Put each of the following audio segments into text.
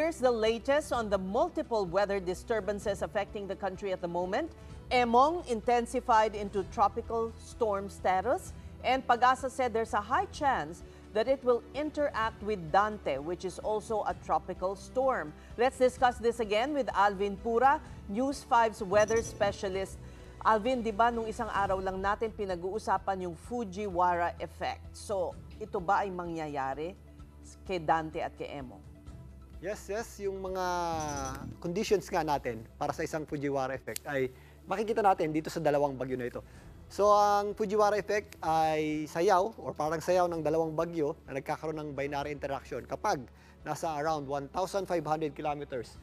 here's the latest on the multiple weather disturbances affecting the country at the moment. Emong intensified into tropical storm status, and Pag-asa said there's a high chance that it will interact with Dante, which is also a tropical storm. Let's discuss this again with Alvin Pura, News 5's weather specialist. Alvin, di ba nung isang araw lang natin pinag-uusapan yung Fujiwara effect? So, ito ba ay mangyayari kay Dante at kay Emong? Yes, yung mga conditions nga natin para sa isang Fujiwara effect ay makikita natin dito sa dalawang bagyo na ito. So, ang Fujiwara effect ay sayaw or parang sayaw ng dalawang bagyo na nagkakaroon ng binary interaction kapag nasa around 1,500 kilometers.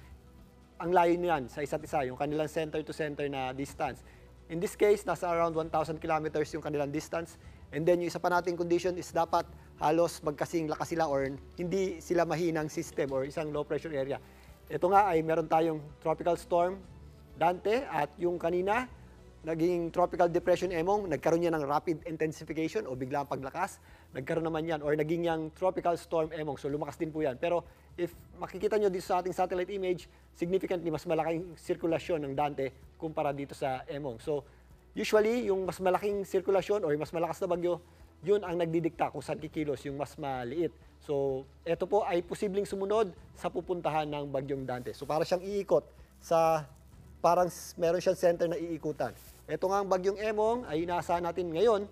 Ang layo niyan sa isa't isa, yung kanilang center to center na distance. In this case, nasa around 1,000 kilometers yung kanilang distance. And then yung isa pa nating condition is dapat halos magkasing lakas sila or hindi sila mahinang system or isang low pressure area. Ito nga ay meron tayong tropical storm Dante at yung kanina naging tropical depression Emong, nagkaroon niya ng rapid intensification o biglang paglakas. Nagkaroon naman yan or naging yung tropical storm Emong. So lumakas din po yan. Pero if makikita nyo dito sa ating satellite image, significantly mas malaking sirkulasyon ng Dante kumpara dito sa Emong. So usually yung mas malaking sirkulasyon o yung mas malakas na bagyo, yun ang nagdidikta kung saan kikilos yung mas maliit. So ito po ay posibleng sumunod sa pupuntahan ng bagyong Dante. So para siyang iikot sa parang meron siyang center na iikutan. Ito nga ang bagyong Emong ay inaasahan natin ngayon,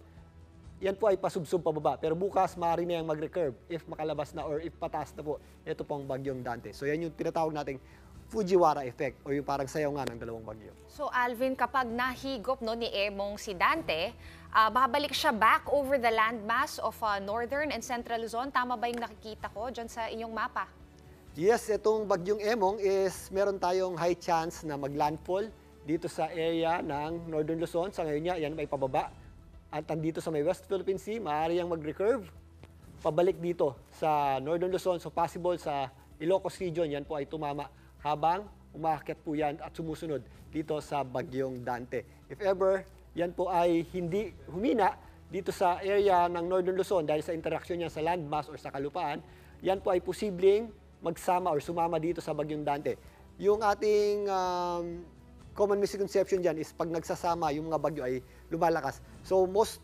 yan po ay pasubsob pababa. Pero bukas, maaari na yung mag-recurve if makalabas na or if pataas na po. Ito pong bagyong Dante. So yan yung tinatawag nating Fujiwara effect o yung parang sayaw nga ng dalawang bagyo. So Alvin, kapag nahigop ni Emong si Dante, babalik siya back over the landmass of northern and central Luzon. Tama ba yung nakikita ko dyan sa inyong mapa? Yes, itong bagyong Emong is meron tayong high chance na maglandfall dito sa area ng Northern Luzon. Sa ngayon niya, yan may pababa. At andito sa may West Philippine Sea, maaari yang mag-recurve pabalik dito sa Northern Luzon. So possible sa Ilocos region, yan po ay tumama habang umaakyat po yan at sumusunod dito sa bagyong Dante. If ever, yan po ay hindi humina dito sa area ng Northern Luzon dahil sa interaction niya sa landmass or sa kalupaan, yan po ay posibleng magsama or sumama dito sa bagyong Dante. Yung ating common misconception dyan is pag nagsasama, yung mga bagyo ay lumalakas. So most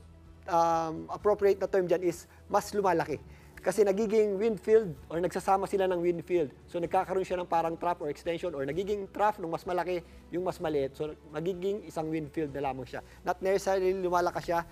appropriate na term dyan is mas lumalaki. Kasi nagiging wind field or nagsasama sila ng wind field. So nagkakaroon siya ng parang trough or extension or nagiging trough nung mas malaki yung mas maliit. So magiging isang wind field na lamang siya. Not necessarily lumalakas siya,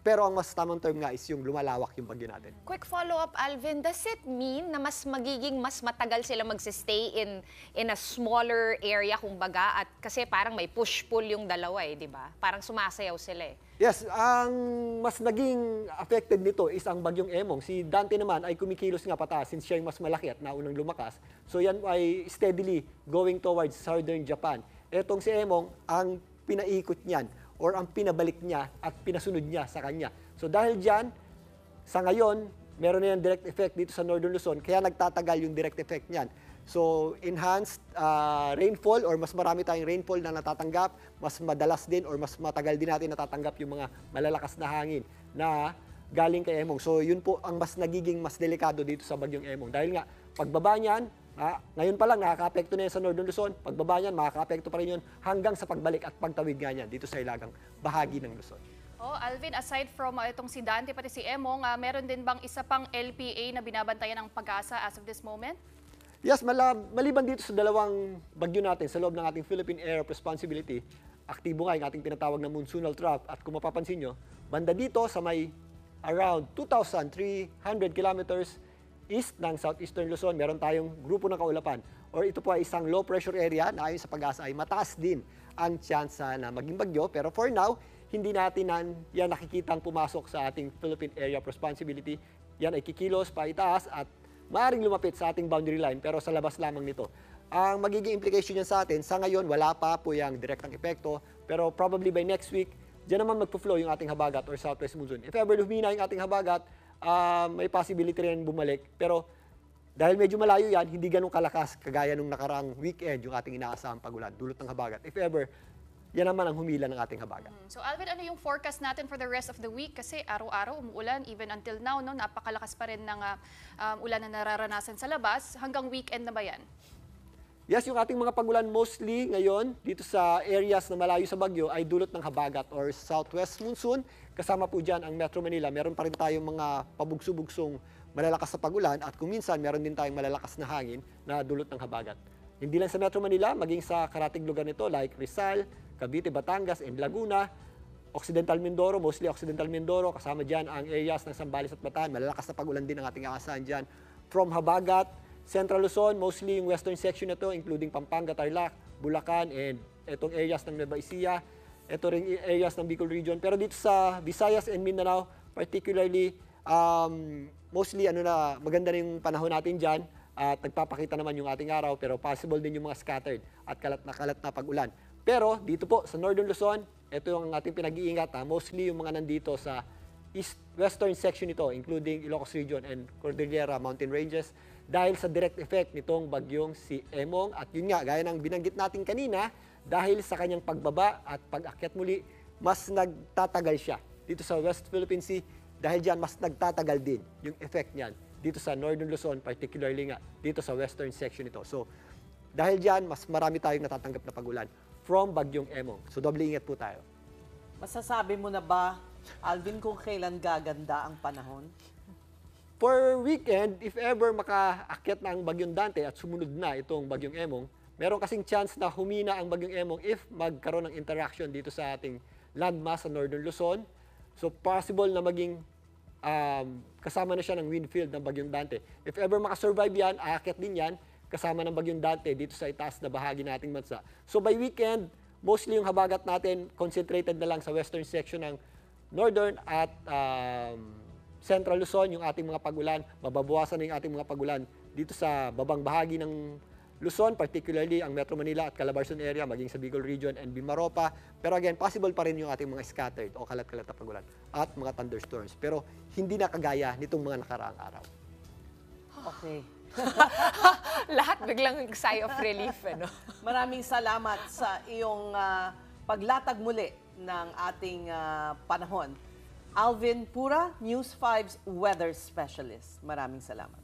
pero ang mas tamang term nga is yung lumalawak yung bagyo natin. Quick follow-up, Alvin. Does it mean na mas matagal sila magsistay in a smaller area, kumbaga? At kasi parang may push-pull yung dalawa di ba? Parang sumasayaw sila Yes, ang mas naging affected nito is ang bagyong Emong. Si Dante naman ay kumikilos nga pataas since siya yung mas malaki at naunang lumakas. So yan ay steadily going towards southern Japan. Etong si Emong, ang pinaikot niyan or ang pinabalik niya at pinasunod niya sa kanya. So dahil dyan, sa ngayon, meron na yung direct effect dito sa Northern Luzon, kaya nagtatagal yung direct effect niyan. So, enhanced rainfall or mas marami tayong rainfall na natatanggap, mas madalas din or mas matagal din natin natatanggap yung mga malalakas na hangin na galing kay Emong. So, yun po ang mas nagiging mas delikado dito sa bagyong Emong. Dahil nga, pagbaba niyan, ngayon pa lang nakaka-apekto na yan sa Northern Luzon, pagbaba niyan, makaka-apekto pa rin yun hanggang sa pagbalik at pagtawid nga niyan dito sa ilagang bahagi ng Luzon. Oh, Alvin, aside from itong si Dante pati si Emong, meron din bang isa pang LPA na binabantayan ng Pag-asa as of this moment? Yes, maliban dito sa dalawang bagyo natin sa loob ng ating Philippine Area of Responsibility, aktibo nga yung ating tinatawag na monsoonal trough at kung mapapansin nyo, banda dito sa may around 2,300 kilometers east ng southeastern Luzon, meron tayong grupo ng kaulapan or ito po ay isang low pressure area na ayon sa Pag-asa ay mataas din ang tsansa na maging bagyo. Pero for now, hindi natin yan nakikitang pumasok sa ating Philippine Area of Responsibility. Yan ay kikilos pa itaas at maaaring lumapit sa ating boundary line pero sa labas lamang nito. Ang magiging implication niyan sa atin, sa ngayon wala pa po yung direktang epekto pero probably by next week, diyan naman magpo-flow yung ating habagat or southwest monsoon. If ever humina yung ating habagat, may possibility rin bumalik. Pero dahil medyo malayo yan, hindi ganun kalakas kagaya nung nakaraang weekend yung ating inaasahang pagulan, dulot ng habagat. If ever, yan naman ang humila ng ating habagat. So Alvin, ano yung forecast natin for the rest of the week? Kasi araw-araw umuulan, even until now, no, napakalakas pa rin ng ulan na nararanasan sa labas. Hanggang weekend na ba yan? Yes, yung ating mga pagulan mostly ngayon dito sa areas na malayo sa bagyo ay dulot ng habagat or southwest monsoon. Kasama po dyan ang Metro Manila. Meron pa rin tayong mga pabugso-bugsong malalakas na pagulan at kung minsan meron din tayong malalakas na hangin na dulot ng habagat. Hindi lang sa Metro Manila, maging sa karatig lugar nito like Rizal, Cavite, Batangas, and Laguna, Occidental Mindoro, mostly Occidental Mindoro, kasama dyan ang areas ng Zambales at Bataan. Malalakas na pagulan din ang ating aasahan dyan. From habagat, Central Luzon, mostly yung western section na to, including Pampanga, Tarlac, Bulacan, and itong areas ng Nueva Ecija, ito rin areas ng Bicol region. Pero dito sa Visayas and Mindanao, particularly, mostly maganda na yung panahon natin dyan at nagpapakita naman yung ating araw, pero possible din yung mga scattered at kalat na pag-ulan. Pero dito po sa Northern Luzon, ito yung ating pinag-iingat, mostly yung mga nandito sa western section nito, including Ilocos Region and Cordillera Mountain Ranges, dahil sa direct effect nitong bagyong si Emong. At yun nga, gaya ng binanggit natin kanina, dahil sa kanyang pagbaba at pag-akyat muli, mas nagtatagal siya dito sa West Philippine Sea. Dahil dyan, mas nagtatagal din yung effect niyan dito sa Northern Luzon, particularly nga dito sa western section nito. So, dahil dyan, mas marami tayong natatanggap na pagulan from bagyong Emong. So, doble ingat po tayo. Masasabi mo na ba, Alvin, kung kailan gaganda ang panahon? For weekend, if ever makaakyat na ang bagyong Dante at sumunod na itong bagyong Emong, meron kasing chance na humina ang bagyong Emong if magkaroon ng interaction dito sa ating landmass sa Northern Luzon. So possible na maging kasama na siya ng wind field ng bagyong Dante. If ever makasurvive yan, aakyat din yan kasama ng bagyong Dante dito sa itaas na bahagi nating bansa. So by weekend, mostly yung habagat natin concentrated na lang sa western section ng Northern at Central Luzon, yung ating mga pagulan. Mababawasan na yung ating mga pagulan dito sa babang bahagi ng Luzon, particularly ang Metro Manila at Calabarzon area, maging sa Bicol Region and Mimaropa. Pero again, possible pa rin yung ating mga scattered o kalat-kalat na pagulan at mga thunderstorms. Pero hindi na kagaya nitong mga nakaraang araw. Okay. Lahat biglang sigh of relief, ano? Maraming salamat sa iyong paglatag muli ng ating panahon. Alvin Pura, News 5's Weather Specialist. Maraming salamat.